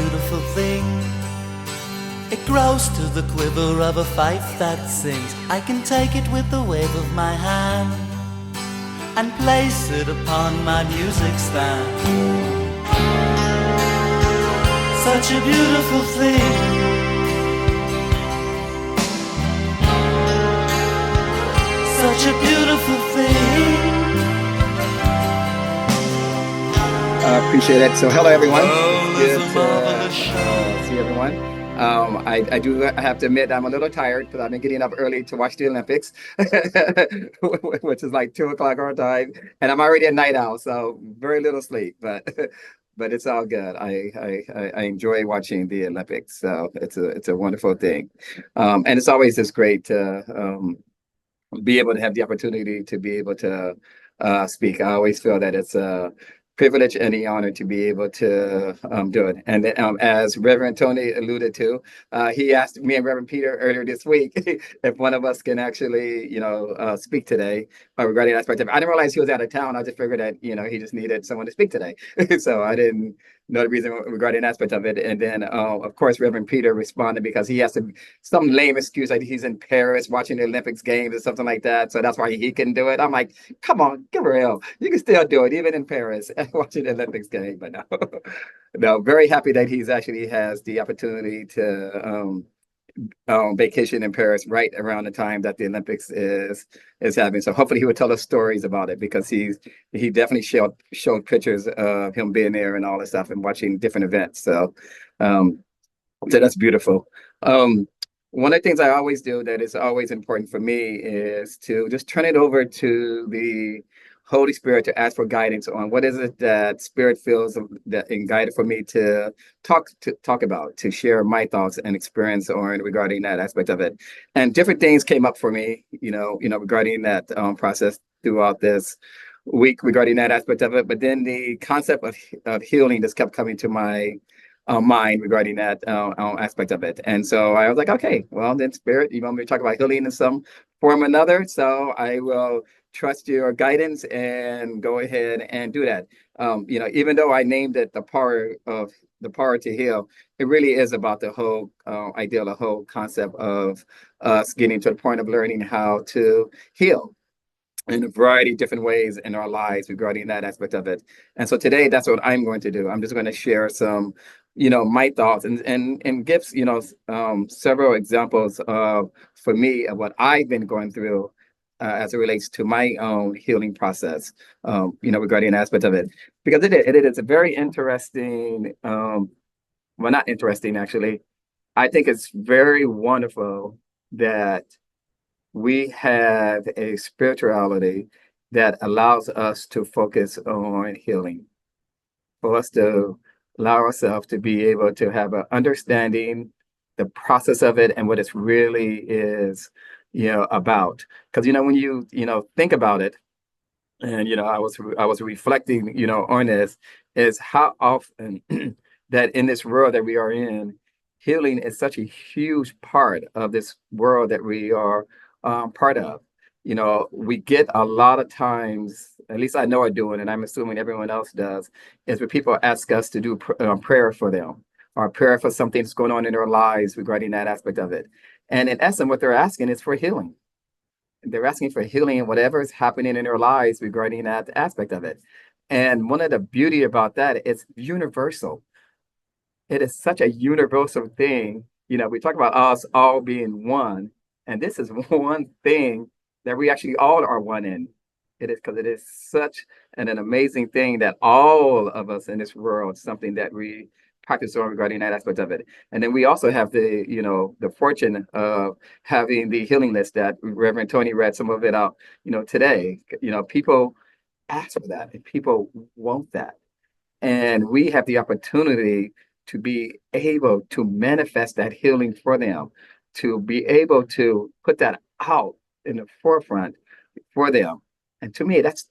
beautiful thing. It grows to the quiver of a fife that sings. I can take it with the wave of my hand and place it upon my music stand. Such a beautiful thing. Such a beautiful thing. I appreciate it. So hello, everyone. Good to see everyone. I do have to admit I'm a little tired because I've been getting up early to watch the Olympics, which is like 2 o'clock our time, and I'm already a night owl, so very little sleep. But but it's all good. I enjoy watching the Olympics, so it's a wonderful thing, and it's always just great to be able to have the opportunity to be able to speak. I always feel that it's a privilege and an honor to be able to do it. And as Reverend Tony alluded to, he asked me and Reverend Peter earlier this week if one of us can actually, speak today regarding that aspect of it. I didn't realize he was out of town. I just figured that, he just needed someone to speak today. So I didn't know the reason regarding that aspect of it. And then, of course, Reverend Peter responded because he has some lame excuse, like he's in Paris watching the Olympics games or something like that. So that's why he can do it. I'm like, come on, give her hell. You can still do it, even in Paris, watching the Olympics game. But no, no, very happy that he's actually has the opportunity to vacation in Paris right around the time that the Olympics is happening. So hopefully he would tell us stories about it because he definitely showed pictures of him being there and all this stuff and watching different events. So that's beautiful. One of the things I always do that is always important for me is to just turn it over to the Holy Spirit to ask for guidance on what is it that Spirit feels that and guided for me to talk about, to share my thoughts and experience on regarding that aspect of it. And different things came up for me, regarding that process throughout this week regarding that aspect of it. But then the concept of healing just kept coming to my mind regarding that aspect of it. And so I was like, okay, well then Spirit, you want me to talk about healing in some form or another? So I will trust your guidance and go ahead and do that. Even though I named it the power to heal, it really is about the whole idea, the whole concept of us getting to the point of learning how to heal in a variety of different ways in our lives regarding that aspect of it. And so today, that's what I'm going to do. I'm just going to share some, my thoughts and give, several examples for me of what I've been going through as it relates to my own healing process, regarding an aspect of it. Because it is a very interesting, well, not interesting, actually. I think it's very wonderful that we have a spirituality that allows us to focus on healing, for us to allow ourselves to be able to have an understanding the process of it and what it really is, about. Because when you think about it, and I was reflecting, on this, is how often that in this world that we are in, healing is such a huge part of this world that we are part of. We get a lot of times, at least I know I do it, and I'm assuming everyone else does, is when people ask us to do prayer for them or prayer for something that's going on in their lives regarding that aspect of it. And in essence, what they're asking is for healing. They're asking for healing in whatever is happening in their lives regarding that aspect of it. And one of the beauty about that, it's universal. It is such a universal thing. We talk about us all being one, and this is one thing that we actually all are one in. It is because it is such an amazing thing that all of us in this world, something that we practice on regarding that aspect of it. And then we also have the fortune of having the healing list that Reverend Tony read some of it out, today. People ask for that and people want that. And we have the opportunity to be able to manifest that healing for them, to be able to put that out in the forefront for them. And to me, that's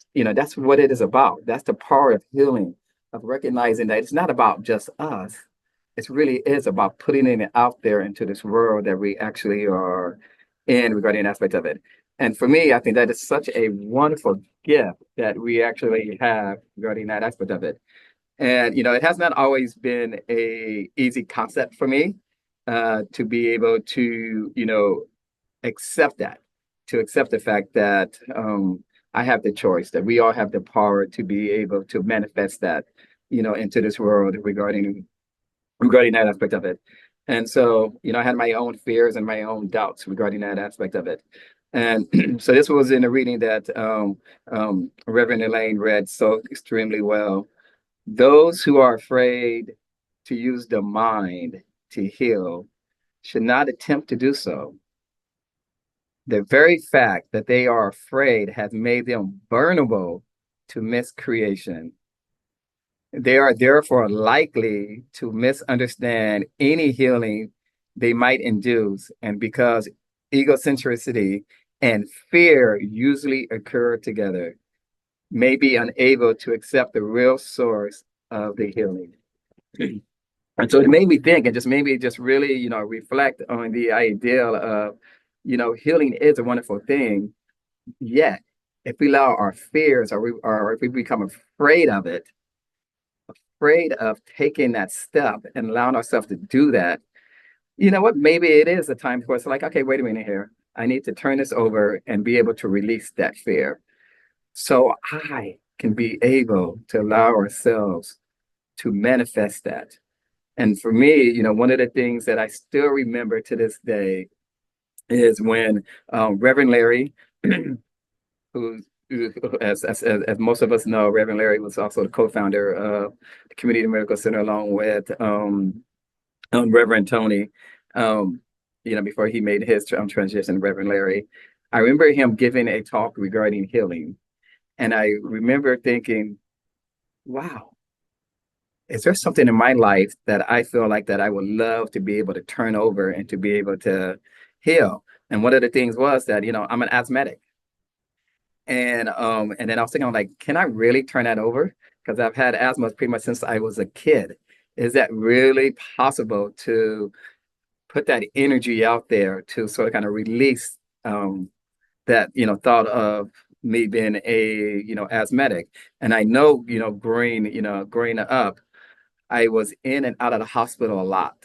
what it is about. That's the power of healing, of recognizing that it's not about just us. It really is about putting it out there into this world that we actually are in regarding an aspect of it. And for me, I think that is such a wonderful gift that we actually have regarding that aspect of it. And, it has not always been a easy concept for me to be able to, accept that, to accept the fact that I have the choice, that we all have the power to be able to manifest that, into this world regarding that aspect of it. And so, I had my own fears and my own doubts regarding that aspect of it. And so this was in a reading that Reverend Elaine read so extremely well. Those who are afraid to use the mind to heal should not attempt to do so. The very fact that they are afraid has made them vulnerable to miscreation. They are therefore likely to misunderstand any healing they might induce, and because egocentricity and fear usually occur together, may be unable to accept the real source of the healing. And so it made me think and just made me just really, reflect on the ideal of, healing is a wonderful thing. Yet, if we allow our fears or if we become afraid of it, afraid of taking that step and allowing ourselves to do that, you know what? Maybe it is a time for us like, okay, wait a minute here. I need to turn this over and be able to release that fear so I can be able to allow ourselves to manifest that. And for me, one of the things that I still remember to this day is when Reverend Larry, who, as most of us know, Reverend Larry was also the co-founder of the Community Medical Center, along with Reverend Tony. Before he made his transition, Reverend Larry, I remember him giving a talk regarding healing, and I remember thinking, "Wow, is there something in my life that I feel like that I would love to be able to turn over and to be able to heal?" And one of the things was that, I'm an asthmatic. And then I was thinking, like, can I really turn that over? Because I've had asthma pretty much since I was a kid. Is that really possible to put that energy out there to sort of kind of release that, thought of me being a, asthmatic? And I know, growing up, I was in and out of the hospital a lot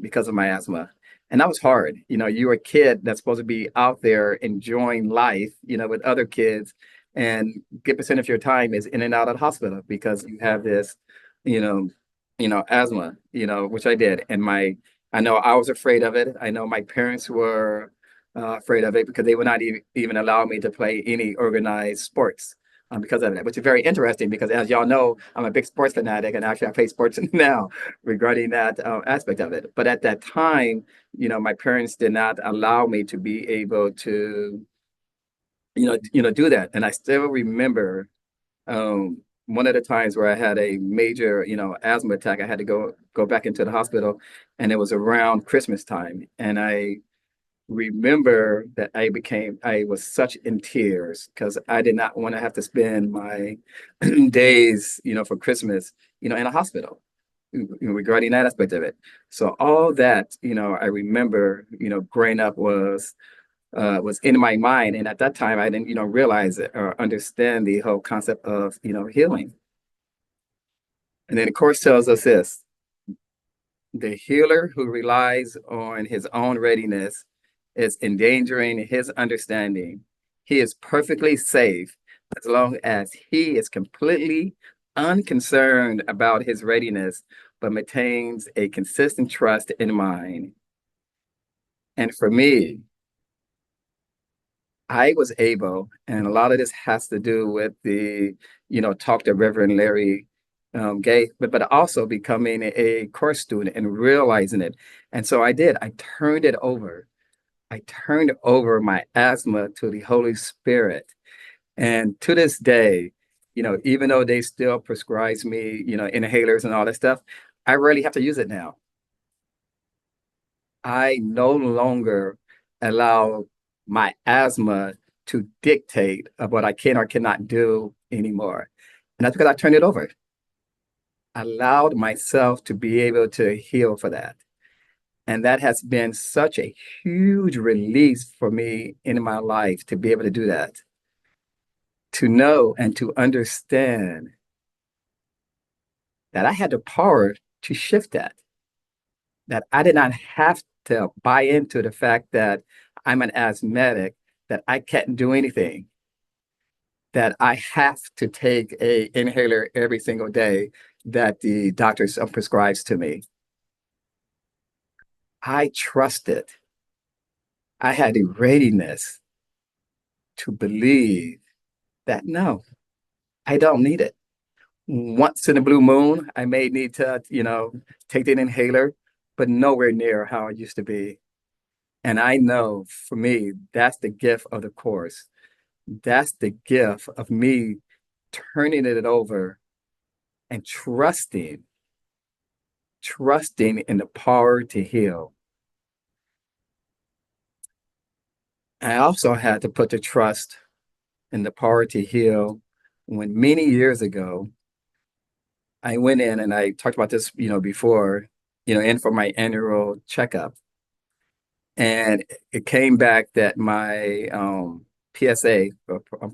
because of my asthma. And that was hard. You're a kid that's supposed to be out there enjoying life, with other kids, and good percent of your time is in and out of the hospital because you have this, you know, asthma, which I did. I know I was afraid of it. I know my parents were afraid of it because they would not even allow me to play any organized sports because of that, which is very interesting because, as y'all know, I'm a big sports fanatic, and actually I play sports now regarding that aspect of it. But at that time, my parents did not allow me to be able to, do that. And I still remember one of the times where I had a major, asthma attack. I had to go back into the hospital, and it was around Christmas time, and I remember that I was such in tears because I did not want to have to spend my days, for Christmas, in a hospital, regarding that aspect of it. So all that, I remember, growing up was in my mind. And at that time, I didn't, realize it or understand the whole concept of, healing. And then the course tells us this: the healer who relies on his own readiness is endangering his understanding. He is perfectly safe as long as he is completely unconcerned about his readiness, but maintains a consistent trust in mind. And for me, I was able, and a lot of this has to do with the, talk that Reverend Larry gave, but also becoming a course student and realizing it. And so I did. I turned it over. I turned over my asthma to the Holy Spirit. And to this day, even though they still prescribe me, inhalers and all that stuff, I rarely have to use it now. I no longer allow my asthma to dictate of what I can or cannot do anymore. And that's because I turned it over. I allowed myself to be able to heal for that. And that has been such a huge release for me in my life to be able to do that, to know and to understand that I had the power to shift that I did not have to buy into the fact that I'm an asthmatic, that I can't do anything, that I have to take a inhaler every single day that the doctor prescribes to me. I trusted. I had the readiness to believe that no, I don't need it. Once in a blue moon, I may need to, take the inhaler, but nowhere near how I used to be. And I know for me, that's the gift of the course. That's the gift of me turning it over and trusting in the power to heal. I also had to put the trust in the power to heal when many years ago, I went in and I talked about this, before, in for my annual checkup. And it came back that my PSA,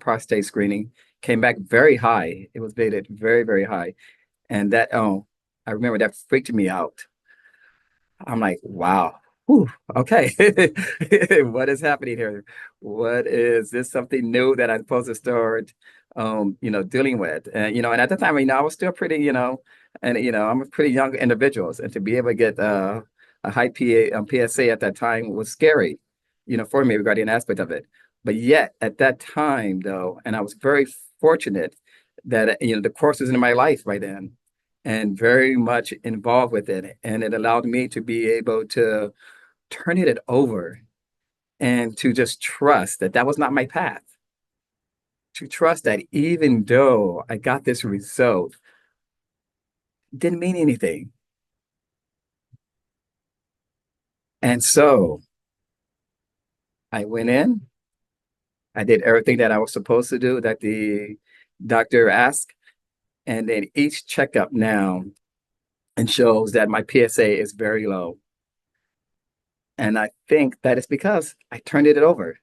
prostate screening, came back very high. It was rated very, very high. And that, I remember that freaked me out. I'm like, wow. Whew, okay. What is happening here? What is this something new that I'm supposed to start dealing with? And and at the time, I was still pretty, and I'm a pretty young individual. And to be able to get a high PSA at that time was scary, for me regarding an aspect of it. But yet at that time though, and I was very fortunate that the course was in my life by then and very much involved with it. And it allowed me to be able to turn it over and to just trust that that was not my path. To trust that even though I got this result, it didn't mean anything. And so I went in, I did everything that I was supposed to do that the doctor asked. And then each checkup now and shows that my PSA is very low. And I think that is because I turned it over.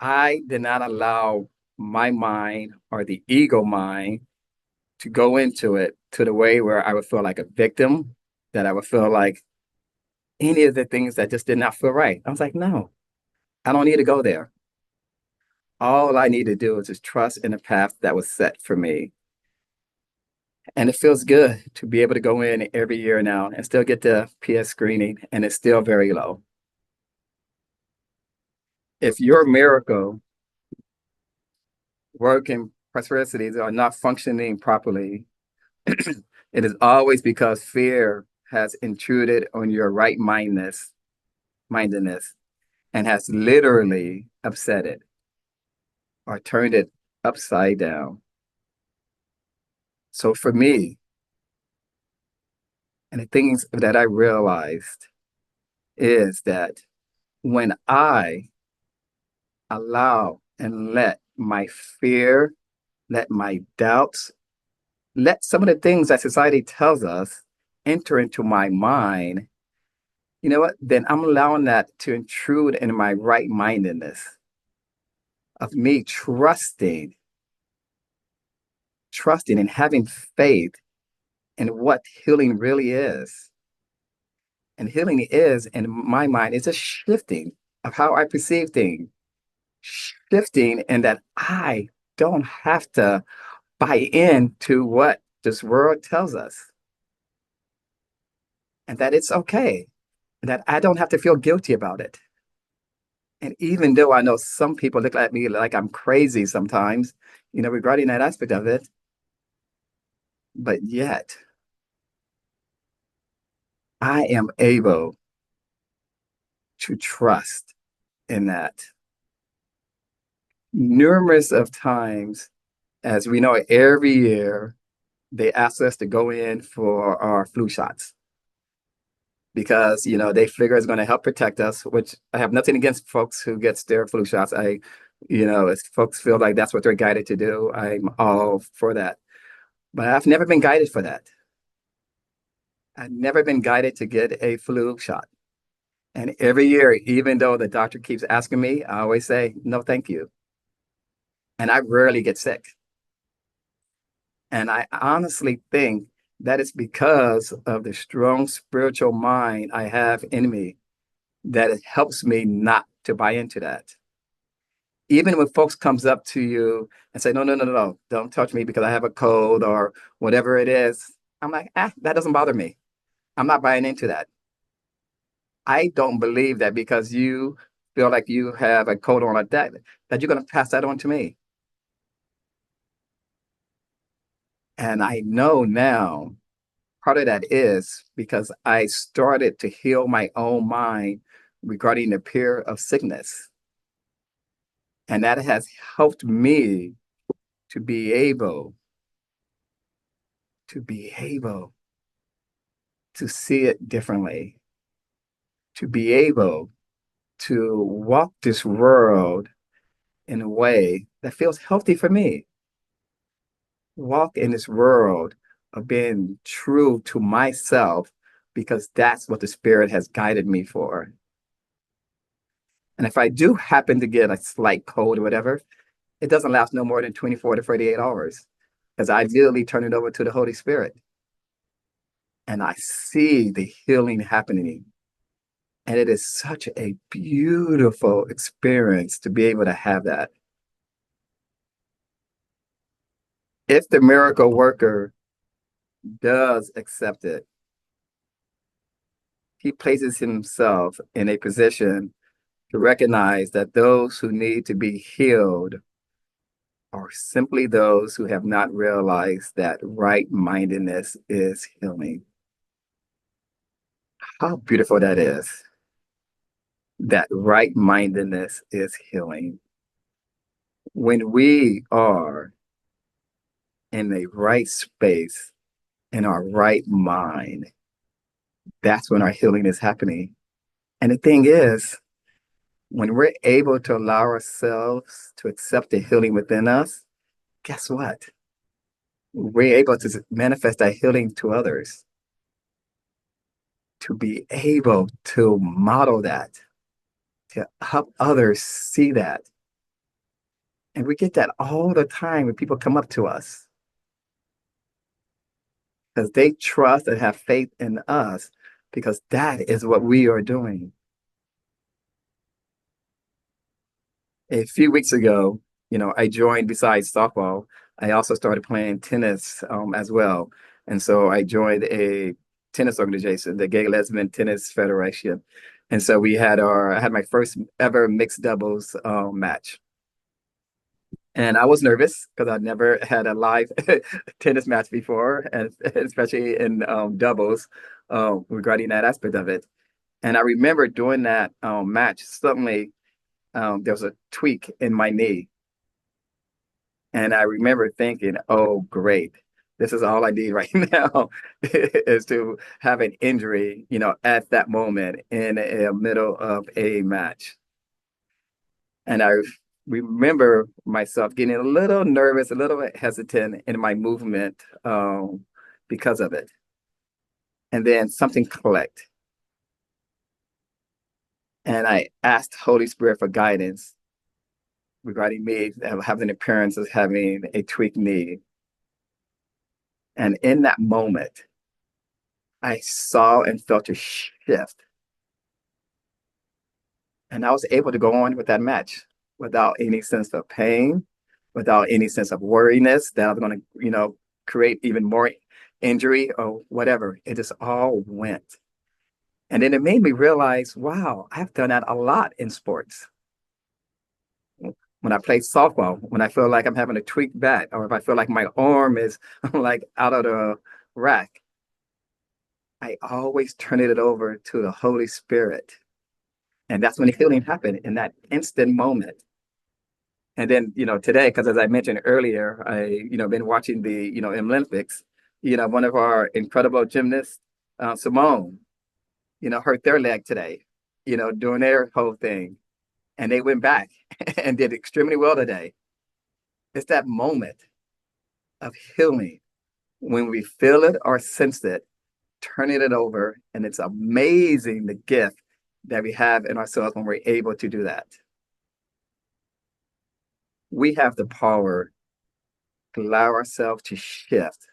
I did not allow my mind or the ego mind to go into it to the way where I would feel like a victim, that I would feel like any of the things that just did not feel right. I was like, no, I don't need to go there. All I need to do is just trust in the path that was set for me. And it feels good to be able to go in every year now and still get the PS screening, and it's still very low. If your miracle work and prosperity are not functioning properly, it is always because fear has intruded on your mindedness, and has literally upset it or turned it upside down. So for me, and the things that I realized is that when I allow and let my fear, let my doubts, let some of the things that society tells us enter into my mind, you know what? Then I'm allowing that to intrude in my right mindedness of me trusting and having faith in what healing really is. And healing is, in my mind, is a shifting of how I perceive things, shifting in that I don't have to buy into what this world tells us, and that it's okay, and that I don't have to feel guilty about it. And even though I know some people look at me like I'm crazy sometimes, regarding that aspect of it, but yet I am able to trust in that. Numerous of times, as we know, every year they ask us to go in for our flu shots because they figure it's going to help protect us. Which I have nothing against folks who get their flu shots. If folks feel like that's what they're guided to do, I'm all for that. But I've never been guided for that. I've never been guided to get a flu shot. And every year, even though the doctor keeps asking me, I always say, no, thank you. And I rarely get sick. And I honestly think that is because of the strong spiritual mind I have in me that it helps me not to buy into that. Even when folks comes up to you and say, no, no, no, no, no, don't touch me because I have a cold or whatever it is. I'm like, that doesn't bother me. I'm not buying into that. I don't believe that because you feel like you have a cold on a deck, that you're going to pass that on to me. And I know now part of that is because I started to heal my own mind regarding the fear of sickness. And that has helped me to be able to be able to see it differently, to be able to walk this world in a way that feels healthy for me. Walk in this world of being true to myself because that's what the Spirit has guided me for. And if I do happen to get a slight cold or whatever, it doesn't last no more than 24 to 48 hours because I literally turn it over to the Holy Spirit and I see the healing happening. And it is such a beautiful experience to be able to have that. If the miracle worker does accept it, he places himself in a position to recognize that those who need to be healed are simply those who have not realized that right-mindedness is healing. How beautiful that is. That right-mindedness is healing. When we are in the right space, in our right mind, that's when our healing is happening. And the thing is, when we're able to allow ourselves to accept the healing within us, guess what? We're able to manifest that healing to others, to be able to model that, to help others see that. And we get that all the time when people come up to us because they trust and have faith in us because that is what we are doing. A few weeks ago, I joined besides softball, I also started playing tennis as well. And so I joined a tennis organization, the Gay Lesbian Tennis Federation. And so I had my first ever mixed doubles match. And I was nervous because I'd never had a live tennis match before, and especially in doubles regarding that aspect of it. And I remember doing that match, suddenly there was a tweak in my knee. And I remember thinking, oh, great. This is all I need right now is to have an injury, at that moment in the middle of a match. And I remember myself getting a little nervous, a little bit hesitant in my movement because of it. And then something clicked. And I asked Holy Spirit for guidance regarding me having an appearance of having a tweaked knee. And in that moment, I saw and felt a shift. And I was able to go on with that match without any sense of pain, without any sense of worriness that I was going to, create even more injury or whatever. It just all went. And then it made me realize, wow, I've done that a lot in sports. When I play softball, when I feel like I'm having a tweaked bat, or if I feel like my arm is like out of the rack, I always turn it over to the Holy Spirit. And that's when the healing happened in that instant moment. And then, today, because as I mentioned earlier, been watching the, Olympics, one of our incredible gymnasts, Simone, hurt their leg today, doing their whole thing. And they went back and did extremely well today. It's that moment of healing when we feel it or sense it, turning it over. And it's amazing the gift that we have in ourselves when we're able to do that. We have the power allow ourselves to shift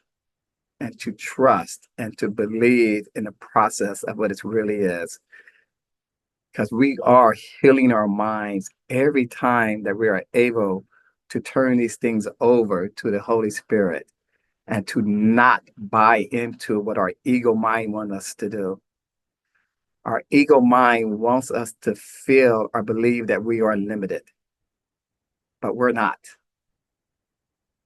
and to trust and to believe in the process of what it really is. Because we are healing our minds every time that we are able to turn these things over to the Holy Spirit and to not buy into what our ego mind wants us to do. Our ego mind wants us to feel or believe that we are limited, but we're not.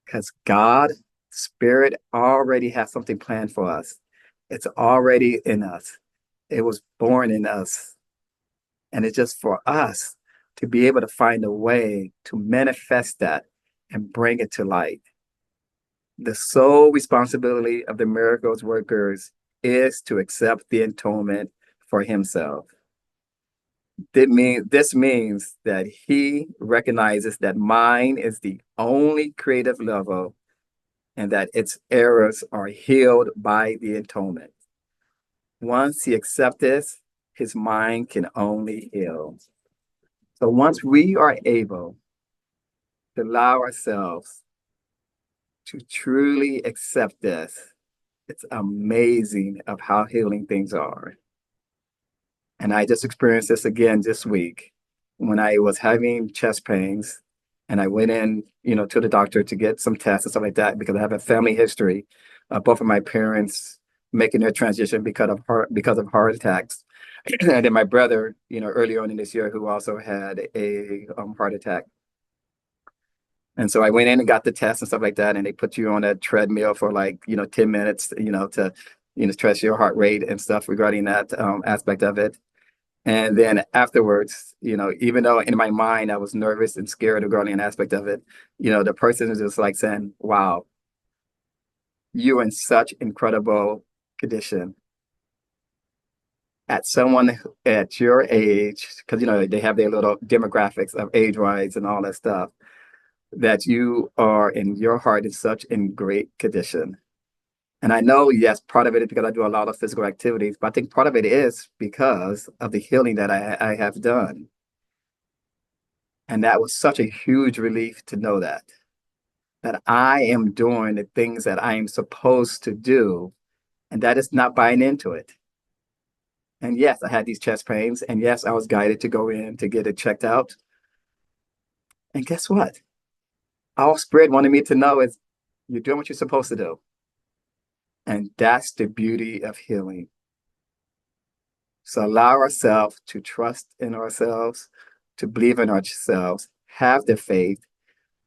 Because God, Spirit, already has something planned for us. It's already in us. It was born in us. And it's just for us to be able to find a way to manifest that and bring it to light. The sole responsibility of the miracles workers is to accept the atonement for himself. This means that he recognizes that mind is the only creative level and that its errors are healed by the atonement. Once he accepts this, his mind can only heal. So once we are able to allow ourselves to truly accept this, it's amazing of how healing things are. And I just experienced this again this week when I was having chest pains and I went in, to the doctor to get some tests and stuff like that because I have a family history of both of my parents making their transition because of heart attacks. And then my brother, earlier on in this year, who also had a heart attack. And so I went in and got the test and stuff like that. And they put you on a treadmill for 10 minutes, to, stress your heart rate and stuff regarding that aspect of it. And then afterwards, even though in my mind I was nervous and scared regarding an aspect of it, the person is just like saying, wow, you're in such incredible condition. At someone at your age, because, they have their little demographics of age-wise and all that stuff, that you are in your heart is such in great condition. And I know, yes, part of it is because I do a lot of physical activities, but I think part of it is because of the healing that I have done. And that was such a huge relief to know that I am doing the things that I am supposed to do, and that is not buying into it. And yes, I had these chest pains, and yes, I was guided to go in to get it checked out. And guess what? All Spirit wanted me to know is you're doing what you're supposed to do. And that's the beauty of healing. So allow ourselves to trust in ourselves, to believe in ourselves, have the faith.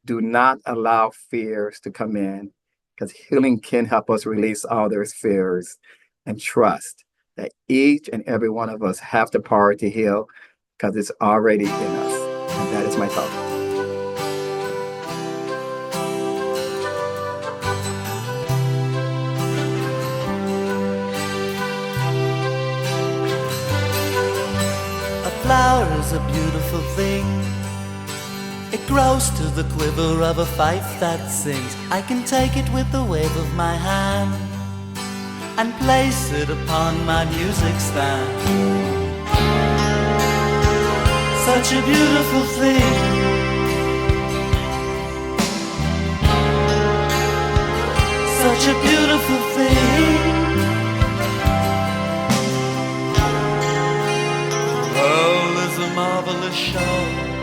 Do not allow fears to come in, because healing can help us release all those fears, and trust that each and every one of us have the power to heal because it's already in us. And that is my thought. Flower is a beautiful thing. It grows to the quiver of a fife that sings. I can take it with the wave of my hand and place it upon my music stand. Such a beautiful thing. Such a beautiful thing. A marvelous show.